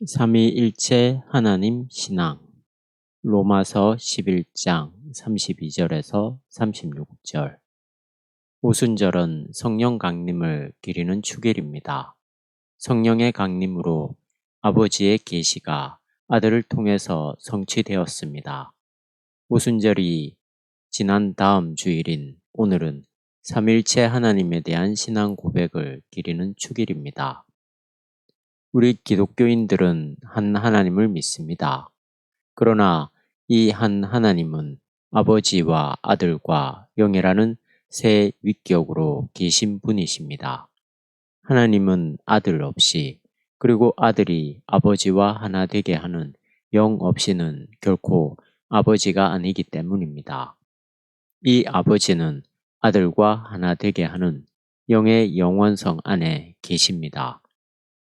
삼위일체 하나님 신앙 로마서 11장 32절에서 36절. 오순절은 성령 강림을 기리는 축일입니다. 성령의 강림으로 아버지의 계시가 아들을 통해서 성취되었습니다. 오순절이 지난 다음 주일인 오늘은 삼일체 하나님에 대한 신앙 고백을 기리는 축일입니다. 우리 기독교인들은 한 하나님을 믿습니다. 그러나 이 한 하나님은 아버지와 아들과 영이라는 세 위격으로 계신 분이십니다. 하나님은 아들 없이, 그리고 아들이 아버지와 하나 되게 하는 영 없이는 결코 아버지가 아니기 때문입니다. 이 아버지는 아들과 하나 되게 하는 영의 영원성 안에 계십니다.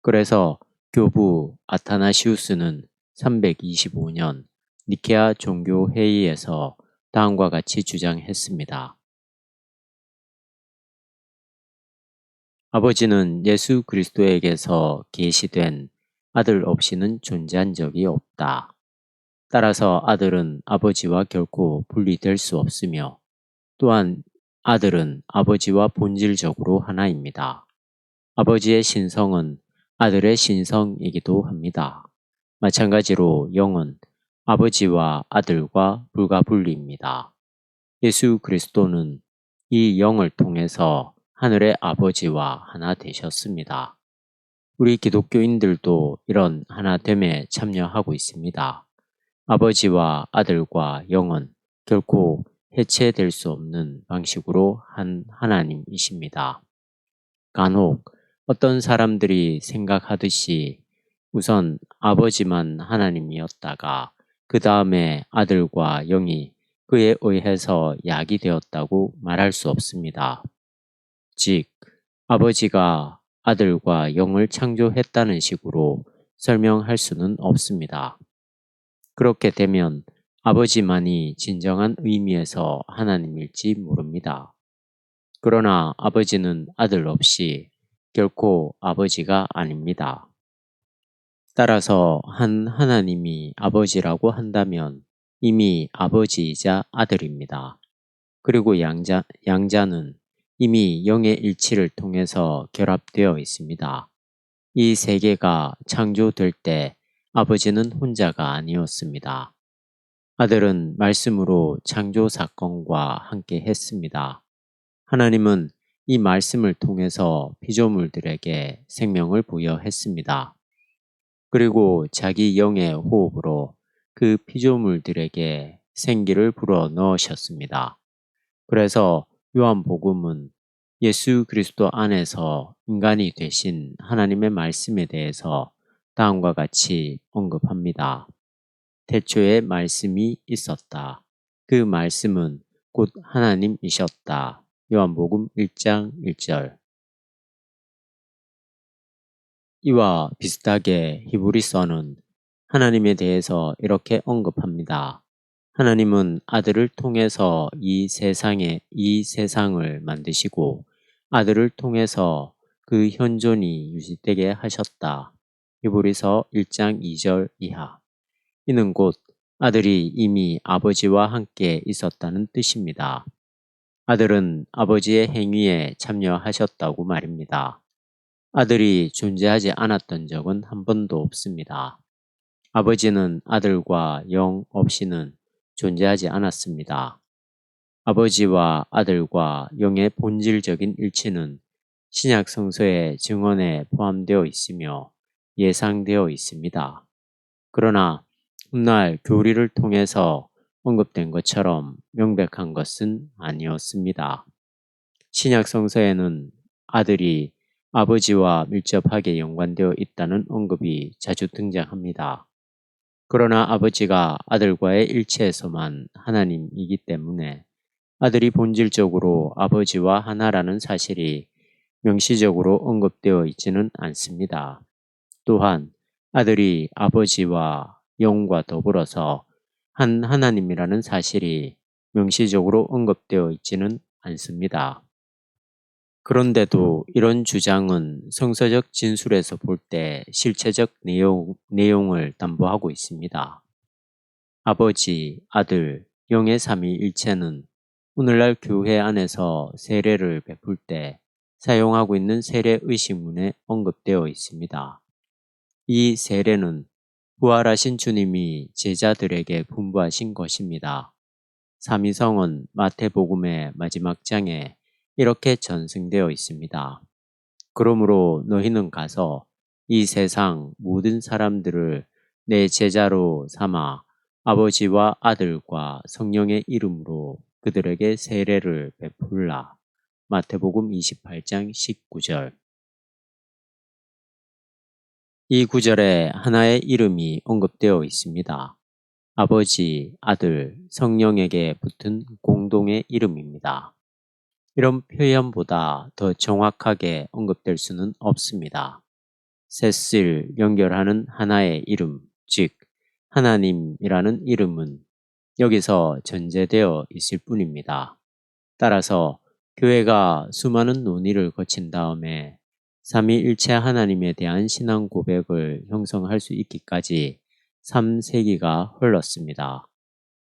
그래서 교부 아타나시우스는 325년 니케아 종교회의에서 다음과 같이 주장했습니다. 아버지는 예수 그리스도에게서 계시된 아들 없이는 존재한 적이 없다. 따라서 아들은 아버지와 결코 분리될 수 없으며 또한 아들은 아버지와 본질적으로 하나입니다. 아버지의 신성은 아들의 신성이기도 합니다. 마찬가지로 영은 아버지와 아들과 불가분리입니다. 예수 그리스도는 이 영을 통해서 하늘의 아버지와 하나 되셨습니다. 우리 기독교인들도 이런 하나됨에 참여하고 있습니다. 아버지와 아들과 영은 결코 해체될 수 없는 방식으로 한 하나님이십니다. 간혹 어떤 사람들이 생각하듯이 우선 아버지만 하나님이었다가 그 다음에 아들과 영이 그에 의해서 약이 되었다고 말할 수 없습니다. 즉, 아버지가 아들과 영을 창조했다는 식으로 설명할 수는 없습니다. 그렇게 되면 아버지만이 진정한 의미에서 하나님일지 모릅니다. 그러나 아버지는 아들 없이 결코 아버지가 아닙니다. 따라서 한 하나님이 아버지라고 한다면 이미 아버지이자 아들입니다. 그리고 양자는 이미 영의 일치를 통해서 결합되어 있습니다. 이 세 개가 창조될 때 아버지는 혼자가 아니었습니다. 아들은 말씀으로 창조 사건과 함께 했습니다. 하나님은 이 말씀을 통해서 피조물들에게 생명을 부여했습니다. 그리고 자기 영의 호흡으로 그 피조물들에게 생기를 불어 넣으셨습니다. 그래서 요한복음은 예수 그리스도 안에서 인간이 되신 하나님의 말씀에 대해서 다음과 같이 언급합니다. 태초에 말씀이 있었다. 그 말씀은 곧 하나님이셨다. 요한복음 1장 1절. 이와 비슷하게 히브리서는 하나님에 대해서 이렇게 언급합니다. 하나님은 아들을 통해서 이 세상을 만드시고 아들을 통해서 그 현존이 유지되게 하셨다. 히브리서 1장 2절 이하. 이는 곧 아들이 이미 아버지와 함께 있었다는 뜻입니다. 아들은 아버지의 행위에 참여하셨다고 말입니다. 아들이 존재하지 않았던 적은 한 번도 없습니다. 아버지는 아들과 영 없이는 존재하지 않았습니다. 아버지와 아들과 영의 본질적인 일치는 신약 성서의 증언에 포함되어 있으며 예상되어 있습니다. 그러나 훗날 교리를 통해서 언급된 것처럼 명백한 것은 아니었습니다. 신약 성서에는 아들이 아버지와 밀접하게 연관되어 있다는 언급이 자주 등장합니다. 그러나 아버지가 아들과의 일체에서만 하나님이기 때문에 아들이 본질적으로 아버지와 하나라는 사실이 명시적으로 언급되어 있지는 않습니다. 또한 아들이 아버지와 영과 더불어서 한 하나님이라는 사실이 명시적으로 언급되어 있지는 않습니다. 그런데도 이런 주장은 성서적 진술에서 볼 때 실체적 내용을 담보하고 있습니다. 아버지, 아들, 영의 삼위일체는 오늘날 교회 안에서 세례를 베풀 때 사용하고 있는 세례 의식문에 언급되어 있습니다. 이 세례는 부활하신 주님이 제자들에게 분부하신 것입니다. 삼위성은 마태복음의 마지막 장에 이렇게 전승되어 있습니다. 그러므로 너희는 가서 이 세상 모든 사람들을 내 제자로 삼아 아버지와 아들과 성령의 이름으로 그들에게 세례를 베풀라. 마태복음 28장 19절. 이 구절에 하나의 이름이 언급되어 있습니다. 아버지, 아들, 성령에게 붙은 공동의 이름입니다. 이런 표현보다 더 정확하게 언급될 수는 없습니다. 셋을 연결하는 하나의 이름, 즉 하나님이라는 이름은 여기서 전제되어 있을 뿐입니다. 따라서 교회가 수많은 논의를 거친 다음에 삼위일체 하나님에 대한 신앙 고백을 형성할 수 있기까지 3세기가 흘렀습니다.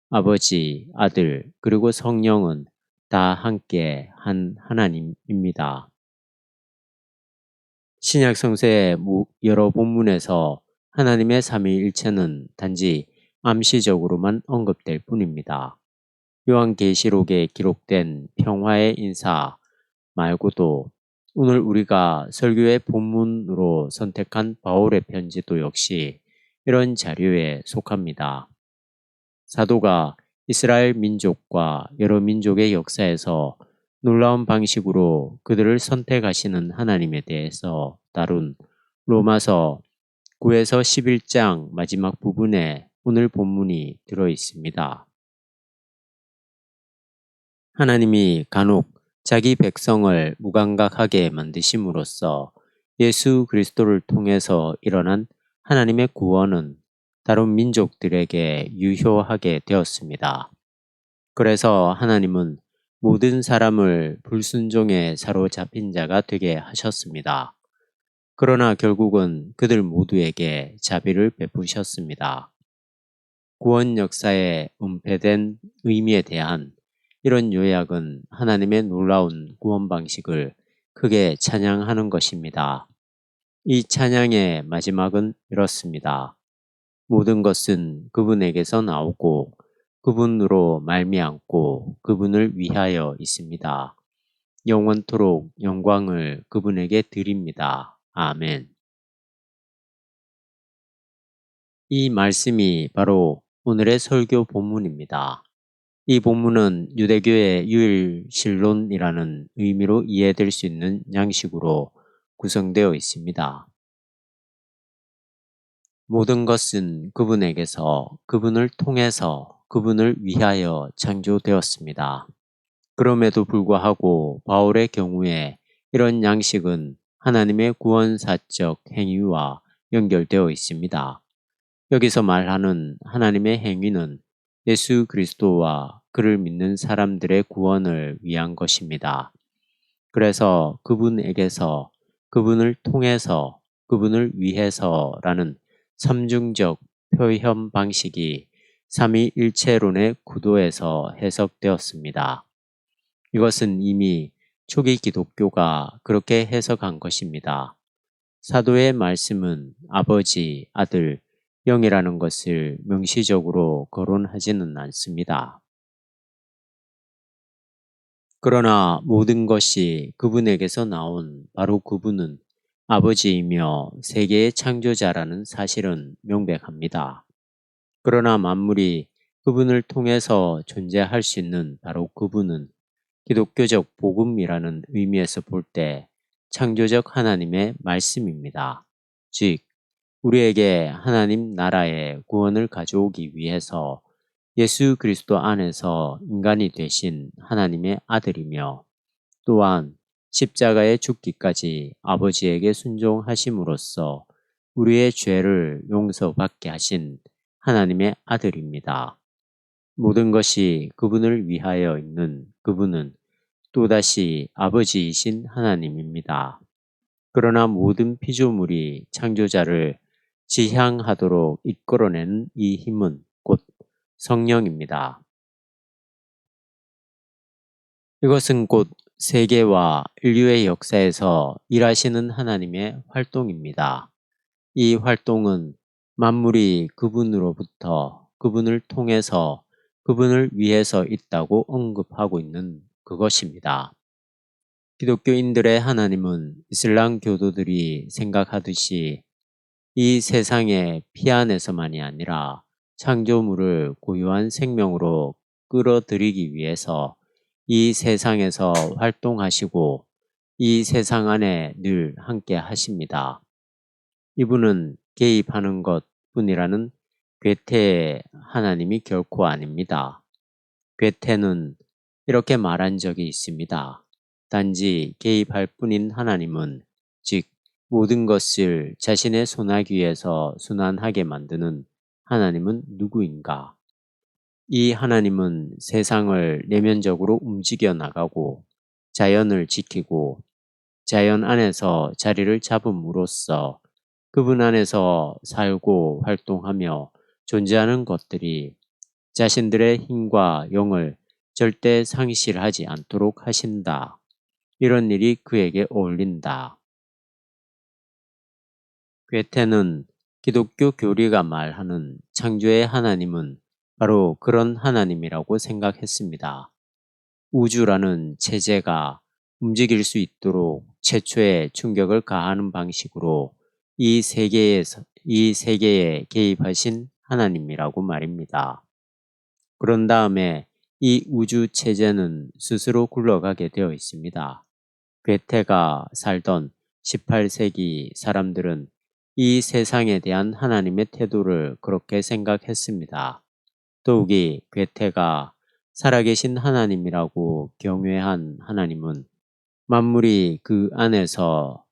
아버지, 아들, 그리고 성령은 다 함께 한 하나님입니다. 신약 성서의 여러 본문에서 하나님의 삼위일체는 단지 암시적으로만 언급될 뿐입니다. 요한계시록에 기록된 평화의 인사 말고도 오늘 우리가 설교의 본문으로 선택한 바울의 편지도 역시 이런 자료에 속합니다. 사도가 이스라엘 민족과 여러 민족의 역사에서 놀라운 방식으로 그들을 선택하시는 하나님에 대해서 다룬 로마서 9에서 11장 마지막 부분에 오늘 본문이 들어 있습니다. 하나님이 간혹 자기 백성을 무감각하게 만드심으로써 예수 그리스도를 통해서 일어난 하나님의 구원은 다른 민족들에게 유효하게 되었습니다. 그래서 하나님은 모든 사람을 불순종에 사로잡힌 자가 되게 하셨습니다. 그러나 결국은 그들 모두에게 자비를 베푸셨습니다. 구원 역사의 은폐된 의미에 대한 이런 요약은 하나님의 놀라운 구원 방식을 크게 찬양하는 것입니다. 이 찬양의 마지막은 이렇습니다. 모든 것은 그분에게서 나오고 그분으로 말미암고 그분을 위하여 있습니다. 영원토록 영광을 그분에게 드립니다. 아멘. 이 말씀이 바로 오늘의 설교 본문입니다. 이 본문은 유대교의 유일신론이라는 의미로 이해될 수 있는 양식으로 구성되어 있습니다. 모든 것은 그분에게서, 그분을 통해서, 그분을 위하여 창조되었습니다. 그럼에도 불구하고 바울의 경우에 이런 양식은 하나님의 구원사적 행위와 연결되어 있습니다. 여기서 말하는 하나님의 행위는 예수 그리스도와 그를 믿는 사람들의 구원을 위한 것입니다. 그래서 그분에게서, 그분을 통해서, 그분을 위해서라는 삼중적 표현 방식이 삼위일체론의 구도에서 해석되었습니다. 이것은 이미 초기 기독교가 그렇게 해석한 것입니다. 사도의 말씀은 아버지, 아들, 영이라는 것을 명시적으로 거론하지는 않습니다. 그러나 모든 것이 그분에게서 나온 바로 그분은 아버지이며 세계의 창조자라는 사실은 명백합니다. 그러나 만물이 그분을 통해서 존재할 수 있는 바로 그분은 기독교적 복음이라는 의미에서 볼 때 창조적 하나님의 말씀입니다. 즉, 우리에게 하나님 나라의 구원을 가져오기 위해서 예수 그리스도 안에서 인간이 되신 하나님의 아들이며 또한 십자가에 죽기까지 아버지에게 순종하심으로써 우리의 죄를 용서받게 하신 하나님의 아들입니다. 모든 것이 그분을 위하여 있는 그분은 또다시 아버지이신 하나님입니다. 그러나 모든 피조물이 창조자를 지향하도록 이끌어내는 이 힘은 곧 성령입니다. 이것은 곧 세계와 인류의 역사에서 일하시는 하나님의 활동입니다. 이 활동은 만물이 그분으로부터, 그분을 통해서, 그분을 위해서 있다고 언급하고 있는 그것입니다. 기독교인들의 하나님은 이슬람 교도들이 생각하듯이 이 세상의 피 안에서만이 아니라 창조물을 고유한 생명으로 끌어들이기 위해서 이 세상에서 활동하시고 이 세상 안에 늘 함께 하십니다. 이분은 개입하는 것 뿐이라는 괴테의 하나님이 결코 아닙니다. 괴테는 이렇게 말한 적이 있습니다. 단지 개입할 뿐인 하나님은, 즉 모든 것을 자신의 손아귀에서 순환하게 만드는 하나님은 누구인가? 이 하나님은 세상을 내면적으로 움직여 나가고 자연을 지키고 자연 안에서 자리를 잡음으로써 그분 안에서 살고 활동하며 존재하는 것들이 자신들의 힘과 영을 절대 상실하지 않도록 하신다. 이런 일이 그에게 어울린다. 괴테는 기독교 교리가 말하는 창조의 하나님은 바로 그런 하나님이라고 생각했습니다. 우주라는 체제가 움직일 수 있도록 최초의 충격을 가하는 방식으로 이 세계에 개입하신 하나님이라고 말입니다. 그런 다음에 이 우주 체제는 스스로 굴러가게 되어 있습니다. 괴테가 살던 18세기 사람들은 이 세상에 대한 하나님의 태도를 그렇게 생각했습니다. 더욱이 괴테가 살아계신 하나님이라고 경외한 하나님은 만물이 그 안에서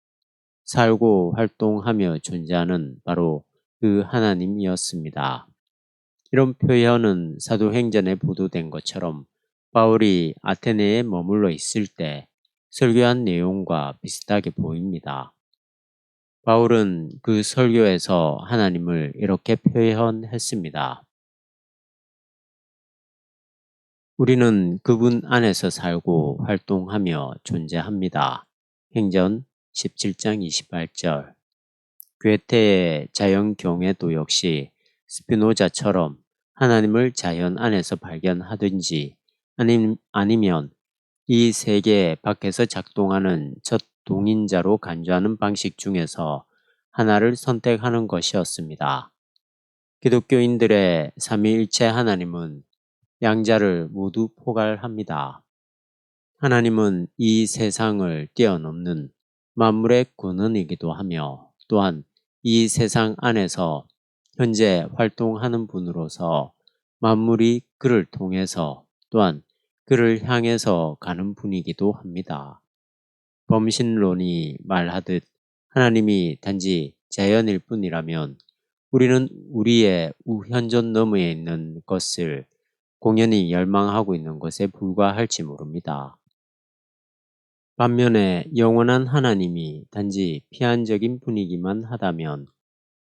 살고 활동하며 존재하는 바로 그 하나님이었습니다. 이런 표현은 사도행전에 보도된 것처럼 바울이 아테네에 머물러 있을 때 설교한 내용과 비슷하게 보입니다. 바울은 그 설교에서 하나님을 이렇게 표현했습니다. 우리는 그분 안에서 살고 활동하며 존재합니다. 행전 17장 28절. 괴테의 자연 경외도 역시 스피노자처럼 하나님을 자연 안에서 발견하든지 아니면 이 세계 밖에서 작동하는 첫 동인자로 간주하는 방식 중에서 하나를 선택하는 것이었습니다. 기독교인들의 삼위일체 하나님은 양자를 모두 포괄합니다. 하나님은 이 세상을 뛰어넘는 만물의 근원이기도 하며 또한 이 세상 안에서 현재 활동하는 분으로서 만물이 그를 통해서 또한 그를 향해서 가는 분이기도 합니다. 범신론이 말하듯 하나님이 단지 자연일 뿐이라면 우리는 우리의 우현존 너머에 있는 것을 공연히 열망하고 있는 것에 불과할지 모릅니다. 반면에 영원한 하나님이 단지 피한적인 분이기만 하다면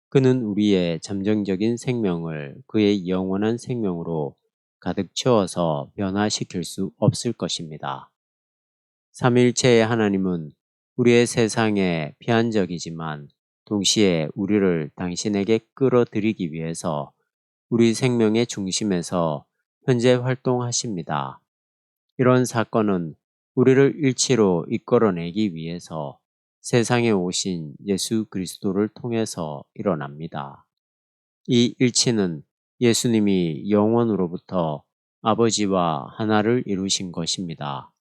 그는 우리의 잠정적인 생명을 그의 영원한 생명으로 가득 채워서 변화시킬 수 없을 것입니다. 삼위일체의 하나님은 우리의 세상에 피한적이지만 동시에 우리를 당신에게 끌어들이기 위해서 우리 생명의 중심에서 현재 활동하십니다. 이런 사건은 우리를 일치로 이끌어내기 위해서 세상에 오신 예수 그리스도를 통해서 일어납니다. 이 일치는 예수님이 영원으로부터 아버지와 하나를 이루신 것입니다.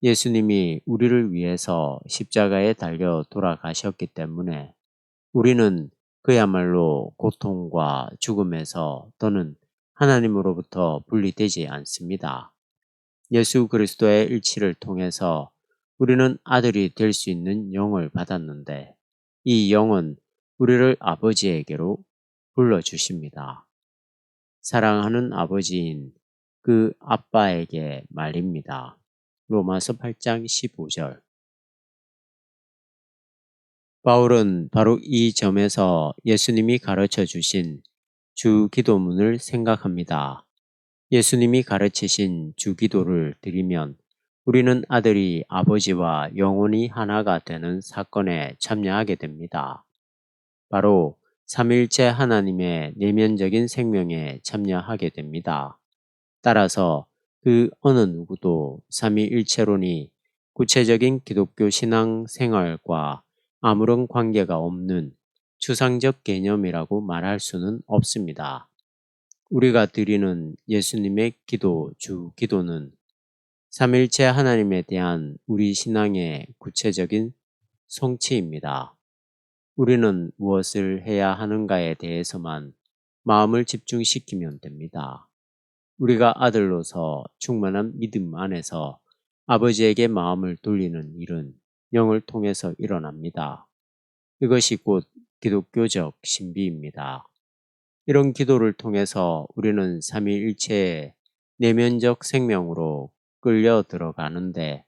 예수님이 우리를 위해서 십자가에 달려 돌아가셨기 때문에 우리는 그야말로 고통과 죽음에서 또는 하나님으로부터 분리되지 않습니다. 예수 그리스도의 일치를 통해서 우리는 아들이 될 수 있는 영을 받았는데 이 영은 우리를 아버지에게로 불러주십니다. 사랑하는 아버지인 그 아빠에게 말입니다. 로마서 8장 15절. 바울은 바로 이 점에서 예수님이 가르쳐 주신 주 기도문을 생각합니다. 예수님이 가르치신 주 기도를 드리면 우리는 아들이 아버지와 영원히 하나가 되는 사건에 참여하게 됩니다. 바로 삼위일체 하나님의 내면적인 생명에 참여하게 됩니다. 따라서 그 어느 누구도 삼위일체론이 구체적인 기독교 신앙 생활과 아무런 관계가 없는 추상적 개념이라고 말할 수는 없습니다. 우리가 드리는 예수님의 기도, 주 기도는 삼일체 하나님에 대한 우리 신앙의 구체적인 성취입니다. 우리는 무엇을 해야 하는가에 대해서만 마음을 집중시키면 됩니다. 우리가 아들로서 충만한 믿음 안에서 아버지에게 마음을 돌리는 일은 영을 통해서 일어납니다. 이것이 곧 기독교적 신비입니다. 이런 기도를 통해서 우리는 삼위일체의 내면적 생명으로 끌려 들어가는데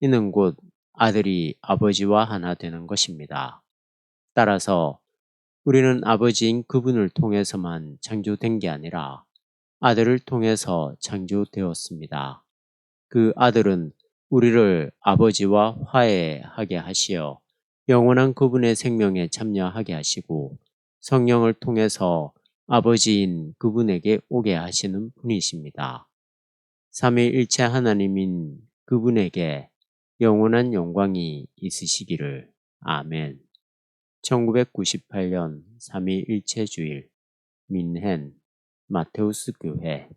이는 곧 아들이 아버지와 하나 되는 것입니다. 따라서 우리는 아버지인 그분을 통해서만 창조된 게 아니라 아들을 통해서 창조되었습니다. 그 아들은 우리를 아버지와 화해하게 하시어 영원한 그분의 생명에 참여하게 하시고 성령을 통해서 아버지인 그분에게 오게 하시는 분이십니다. 삼위일체 하나님인 그분에게 영원한 영광이 있으시기를. 아멘. 1998년 삼위일체주일 민헨 마테우스 교회